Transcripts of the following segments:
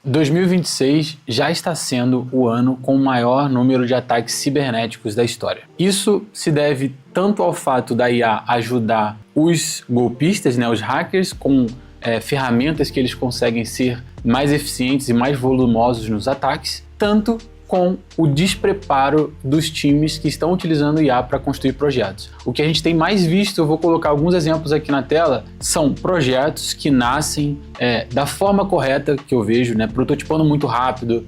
2026 já está sendo o ano com o maior número de ataques cibernéticos da história. Isso se deve tanto ao fato da IA ajudar os golpistas, os hackers, com ferramentas que eles conseguem ser mais eficientes e mais volumosos nos ataques, tanto com o despreparo dos times que estão utilizando IA para construir projetos. O que a gente tem mais visto, eu vou colocar alguns exemplos aqui na tela, são projetos que nascem da forma correta que eu vejo, prototipando muito rápido,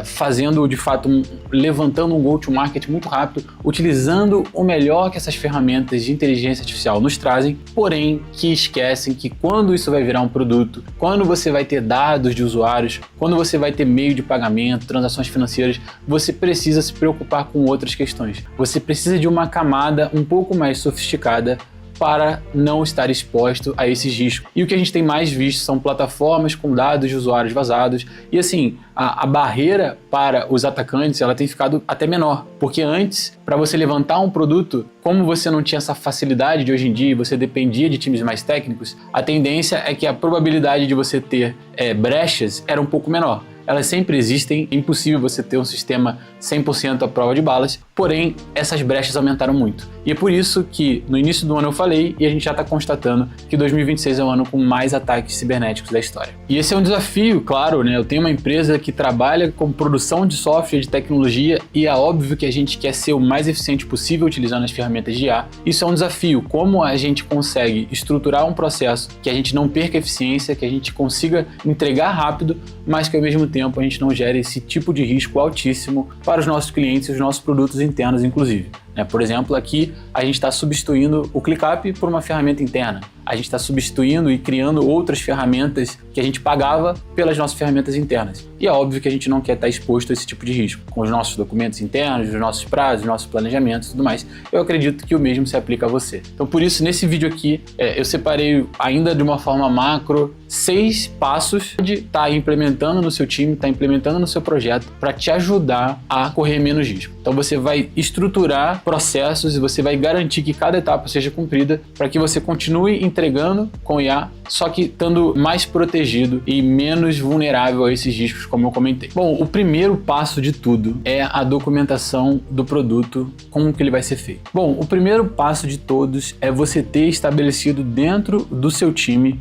fazendo de fato, levantando um go-to-market muito rápido, utilizando o melhor que essas ferramentas de inteligência artificial nos trazem, porém que esquecem que quando isso vai virar um produto, quando você vai ter dados de usuários, quando você vai ter meio de pagamento, transações financeiras, você precisa se preocupar com outras questões. Você precisa de uma camada um pouco mais sofisticada para não estar exposto a esses riscos. E o que a gente tem mais visto são plataformas com dados de usuários vazados. E assim, a barreira para os atacantes ela tem ficado até menor. Porque antes, para você levantar um produto, como você não tinha essa facilidade de hoje em dia, você dependia de times mais técnicos, a tendência é que a probabilidade de você ter brechas era um pouco menor. Elas sempre existem, é impossível você ter um sistema 100% à prova de balas, porém essas brechas aumentaram muito. E é por isso que no início do ano eu falei e a gente já está constatando que 2026 é o ano com mais ataques cibernéticos da história. E esse é um desafio, claro, Eu tenho uma empresa que trabalha com produção de software, de tecnologia e é óbvio que a gente quer ser o mais eficiente possível utilizando as ferramentas de IA. Isso é um desafio, como a gente consegue estruturar um processo que a gente não perca eficiência, que a gente consiga entregar rápido, mas que ao mesmo tempo a gente não gere esse tipo de risco altíssimo para os nossos clientes e os nossos produtos internos, inclusive. Por exemplo, aqui a gente está substituindo o ClickUp por uma ferramenta interna. A gente está substituindo e criando outras ferramentas que a gente pagava pelas nossas ferramentas internas. E é óbvio que a gente não quer estar exposto a esse tipo de risco, com os nossos documentos internos, os nossos prazos, os nossos planejamentos e tudo mais. Eu acredito que o mesmo se aplica a você. Então, por isso, nesse vídeo aqui, eu separei ainda de uma forma macro 6 passos de estar implementando no seu time, estar implementando no seu projeto para te ajudar a correr menos risco. Então, você vai estruturar processos e você vai garantir que cada etapa seja cumprida para que você continue entregando com IA, só que estando mais protegido e menos vulnerável a esses riscos, como eu comentei. Bom, o primeiro passo de tudo é a documentação do produto, como que ele vai ser feito. Bom, o primeiro passo de todos é você ter estabelecido dentro do seu time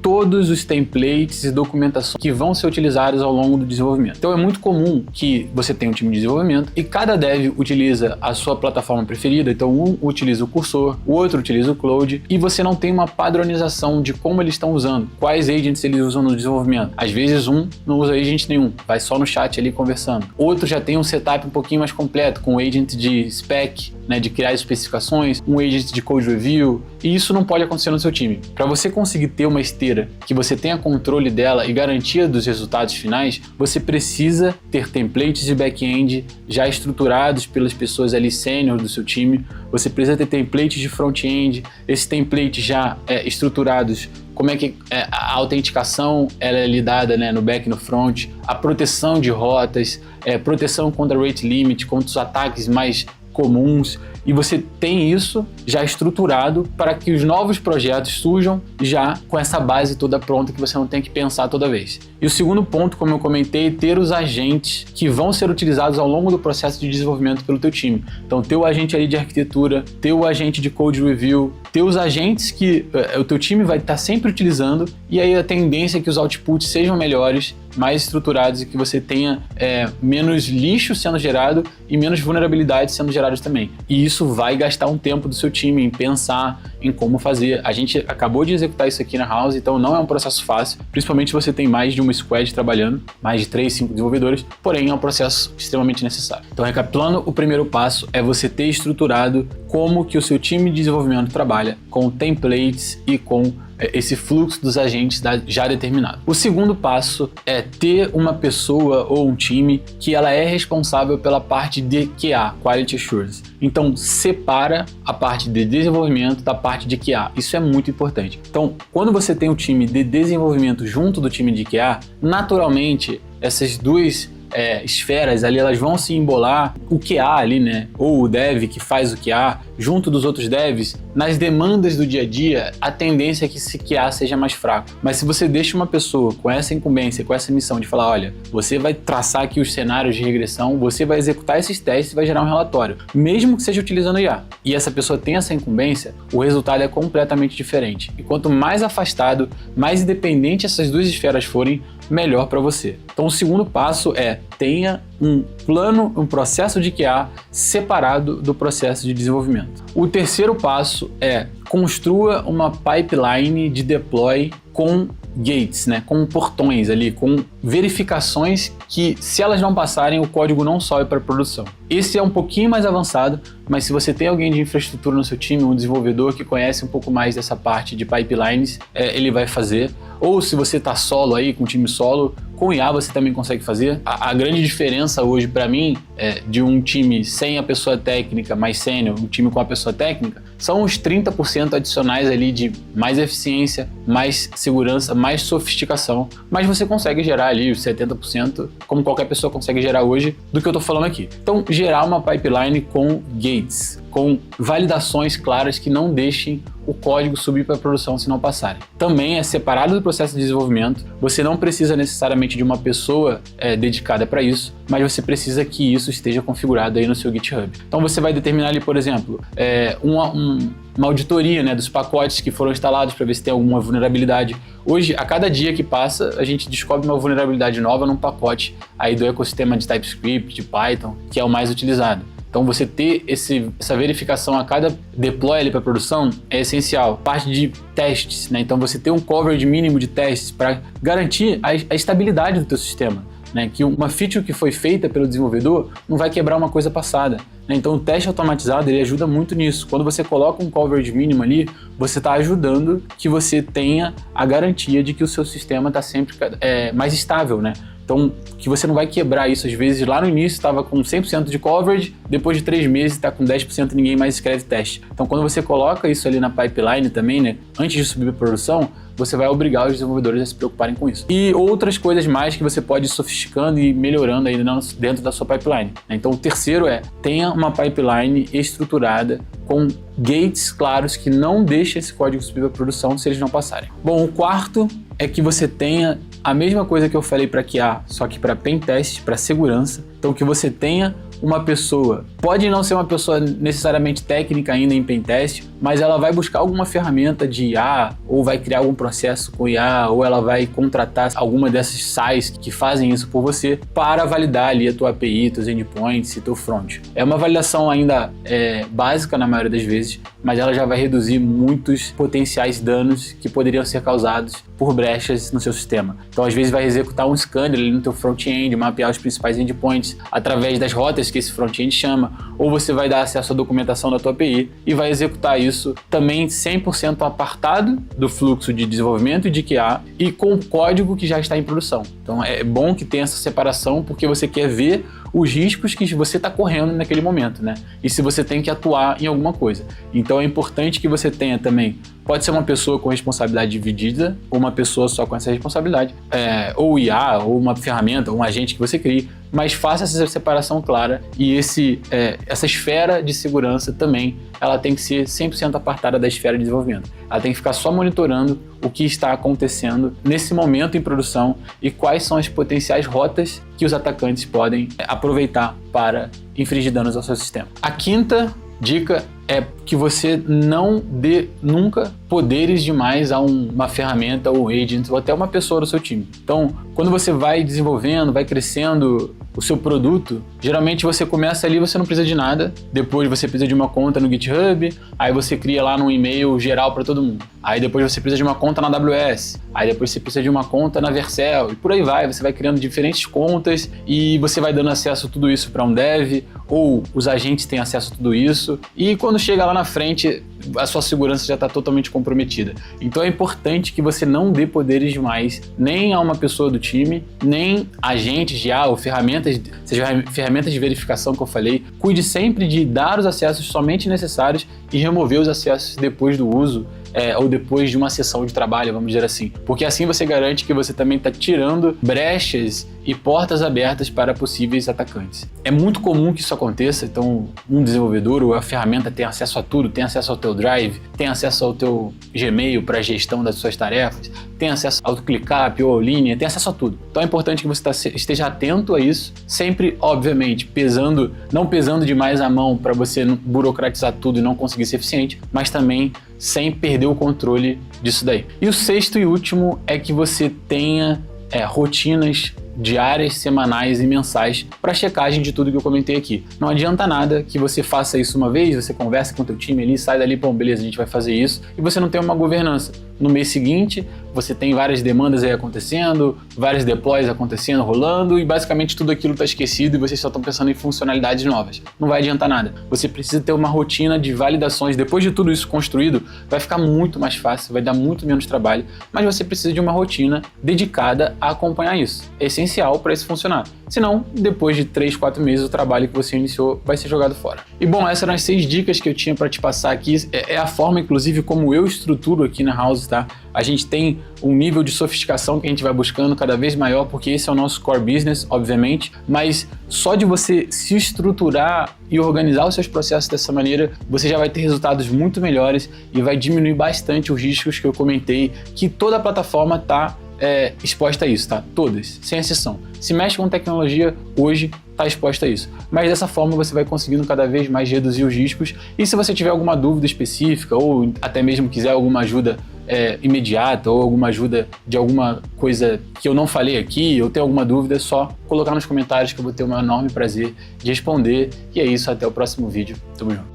todos os templates e documentações que vão ser utilizados ao longo do desenvolvimento. Então é muito comum que você tenha um time de desenvolvimento e cada dev utiliza a sua plataforma preferida, então um utiliza o Cursor, o outro utiliza o Claude e você não tem uma padronização de como eles estão usando, quais agents eles usam no desenvolvimento. Às vezes um não usa agent nenhum, vai só no chat ali conversando. Outro já tem um setup um pouquinho mais completo, com agent de spec, de criar especificações, um agent de code review, e isso não pode acontecer no seu time. Para você conseguir ter uma esteira que você tenha controle dela e garantia dos resultados finais, você precisa ter templates de back-end já estruturados pelas pessoas ali sênior do seu time, você precisa ter templates de front-end, esses templates já estruturados, como é que a autenticação ela é lidada no back e no front, a proteção de rotas, proteção contra rate limit, contra os ataques mais comuns, e você tem isso já estruturado para que os novos projetos surjam já com essa base toda pronta que você não tem que pensar toda vez. E o segundo ponto, como eu comentei, é ter os agentes que vão ser utilizados ao longo do processo de desenvolvimento pelo teu time. Então, ter o agente ali de arquitetura, ter o agente de code review, ter os agentes que o teu time vai estar sempre utilizando, e aí a tendência é que os outputs sejam melhores, mais estruturados e que você tenha menos lixo sendo gerado e menos vulnerabilidade sendo gerados também. E isso vai gastar um tempo do seu time em pensar em como fazer. A gente acabou de executar isso aqui na House, então não é um processo fácil, principalmente se você tem mais de uma squad trabalhando, mais de 3, 5 desenvolvedores, porém é um processo extremamente necessário. Então, recapitulando, o primeiro passo é você ter estruturado como que o seu time de desenvolvimento trabalha com templates e com esse fluxo dos agentes já determinado. O segundo passo é ter uma pessoa ou um time que ela é responsável pela parte de QA, Quality Assurance. Então, separa a parte de desenvolvimento da parte de QA. Isso é muito importante. Então, quando você tem um time de desenvolvimento junto do time de QA, naturalmente, essas duas esferas ali, elas vão se embolar. O QA ali, ou o dev que faz o QA, junto dos outros devs, nas demandas do dia a dia, a tendência é que esse QA seja mais fraco. Mas se você deixa uma pessoa com essa incumbência, com essa missão de falar, olha, você vai traçar aqui os cenários de regressão, você vai executar esses testes e vai gerar um relatório, mesmo que seja utilizando IA, e essa pessoa tem essa incumbência, o resultado é completamente diferente. E quanto mais afastado, mais independente essas duas esferas forem, melhor para você. Então o segundo passo é tenha um plano, um processo de QA separado do processo de desenvolvimento. O terceiro passo é construa uma pipeline de deploy com gates, né, com portões ali, com verificações que, se elas não passarem, o código não sobe para produção. Esse é um pouquinho mais avançado, mas se você tem alguém de infraestrutura no seu time, um desenvolvedor que conhece um pouco mais dessa parte de pipelines, ele vai fazer. Ou se você está solo aí, com time solo, com IA você também consegue fazer. A grande diferença hoje para mim de um time sem a pessoa técnica mais sênior, um time com a pessoa técnica, são os 30% adicionais ali de mais eficiência, mais segurança, mais sofisticação, mas você consegue gerar ali os 70%, como qualquer pessoa consegue gerar hoje, do que eu estou falando aqui. Então, gerar uma pipeline com gates, com validações claras que não deixem o código subir para a produção se não passarem. Também é separado do processo de desenvolvimento, você não precisa necessariamente de uma pessoa dedicada para isso, mas você precisa que isso esteja configurado aí no seu GitHub. Então você vai determinar ali, por exemplo, uma auditoria, né, dos pacotes que foram instalados para ver se tem alguma vulnerabilidade. Hoje, a cada dia que passa, a gente descobre uma vulnerabilidade nova num pacote aí do ecossistema de TypeScript, de Python, que é o mais utilizado. Então você ter essa verificação a cada deploy ali para produção é essencial. Parte de testes, né? Então você ter um coverage mínimo de testes para garantir a estabilidade do teu sistema, né? Que uma feature que foi feita pelo desenvolvedor não vai quebrar uma coisa passada, né? Então o teste automatizado ele ajuda muito nisso. Quando você coloca um coverage mínimo ali, você está ajudando que você tenha a garantia de que o seu sistema está sempre mais estável, né? Então, que você não vai quebrar isso. Às vezes, lá no início, estava com 100% de coverage, depois de 3 meses está com 10% e ninguém mais escreve teste. Então, quando você coloca isso ali na pipeline também, né, antes de subir para produção, você vai obrigar os desenvolvedores a se preocuparem com isso. E outras coisas mais que você pode ir sofisticando e melhorando aí dentro da sua pipeline. Então, o terceiro tenha uma pipeline estruturada com gates claros que não deixem esse código subir para produção se eles não passarem. Bom, o quarto é que você tenha a mesma coisa que eu falei para QA, só que para pen test, para segurança. Então que você tenha uma pessoa, pode não ser uma pessoa necessariamente técnica ainda em pen test, mas ela vai buscar alguma ferramenta de IA, ou vai criar algum processo com IA, ou ela vai contratar alguma dessas SAIs que fazem isso por você para validar ali a tua API, teus endpoints e teu front. É uma validação ainda básica na maioria das vezes, mas ela já vai reduzir muitos potenciais danos que poderiam ser causados por brechas no seu sistema. Então, às vezes, vai executar um scanner ali no teu front-end, mapear os principais endpoints através das rotas que esse front-end chama, ou você vai dar acesso à documentação da tua API e vai executar isso também 100% apartado do fluxo de desenvolvimento e de QA e com o código que já está em produção. Então, é bom que tenha essa separação porque você quer ver os riscos que você está correndo naquele momento, né? E se você tem que atuar em alguma coisa. Então, é importante que você tenha também, pode ser uma pessoa com responsabilidade dividida ou uma pessoa só com essa responsabilidade, ou IA, ou uma ferramenta, ou um agente que você crie, mas faça essa separação clara e essa esfera de segurança também, ela tem que ser 100% apartada da esfera de desenvolvimento. Ela tem que ficar só monitorando o que está acontecendo nesse momento em produção e quais são as potenciais rotas que os atacantes podem aproveitar para infligir danos ao seu sistema. A quinta dica é que você não dê nunca poderes demais a uma ferramenta ou agent ou até uma pessoa do seu time. Então, quando você vai desenvolvendo, vai crescendo o seu produto, geralmente você começa ali, você não precisa de nada, depois você precisa de uma conta no GitHub, aí você cria lá num e-mail geral para todo mundo. Aí depois você precisa de uma conta na AWS, aí depois você precisa de uma conta na Vercel e por aí vai, você vai criando diferentes contas e você vai dando acesso a tudo isso para um dev ou os agentes têm acesso a tudo isso e quando chega lá na frente a sua segurança já está totalmente comprometida. Então é importante que você não dê poderes demais nem a uma pessoa do time, nem agentes de IA ou ferramentas, seja ferramentas de verificação que eu falei. Cuide sempre de dar os acessos somente necessários e remover os acessos depois do uso ou depois de uma sessão de trabalho, vamos dizer assim. Porque assim você garante que você também está tirando brechas e portas abertas para possíveis atacantes. É muito comum que isso aconteça, então um desenvolvedor ou a ferramenta tem acesso a tudo, tem acesso ao teu Drive, tem acesso ao teu Gmail para gestão das suas tarefas, tem acesso ao ClickUp ou ao Linea, tem acesso a tudo. Então é importante que você esteja atento a isso, sempre, obviamente, não pesando demais a mão para você não burocratizar tudo e não conseguir ser eficiente, mas também sem perder o controle disso daí. E o sexto e último é que você tenha rotinas diárias, semanais e mensais para checagem de tudo que eu comentei aqui. Não adianta nada que você faça isso uma vez, você conversa com o teu time ali, sai dali, beleza, a gente vai fazer isso, e você não tem uma governança. No mês seguinte, você tem várias demandas aí acontecendo, vários deploys acontecendo, rolando, e basicamente tudo aquilo está esquecido e vocês só estão pensando em funcionalidades novas. Não vai adiantar nada. Você precisa ter uma rotina de validações. Depois de tudo isso construído, vai ficar muito mais fácil, vai dar muito menos trabalho, mas você precisa de uma rotina dedicada a acompanhar isso. É essencial para isso funcionar. Senão, depois de 3, 4 meses, o trabalho que você iniciou vai ser jogado fora. E bom, essas eram as 6 dicas que eu tinha para te passar aqui. É a forma, inclusive, como eu estruturo aqui na Houzz, tá? A gente tem um nível de sofisticação que a gente vai buscando cada vez maior, porque esse é o nosso core business, obviamente, mas só de você se estruturar e organizar os seus processos dessa maneira, você já vai ter resultados muito melhores e vai diminuir bastante os riscos que eu comentei, que toda a plataforma está exposta a isso, tá? Todas, sem exceção. Se mexe com tecnologia, hoje está exposta a isso. Mas dessa forma você vai conseguindo cada vez mais reduzir os riscos, e se você tiver alguma dúvida específica ou até mesmo quiser alguma ajuda imediata ou alguma ajuda de alguma coisa que eu não falei aqui, ou tem alguma dúvida, é só colocar nos comentários que eu vou ter o maior enorme prazer de responder. E é isso, até o próximo vídeo. Tamo junto.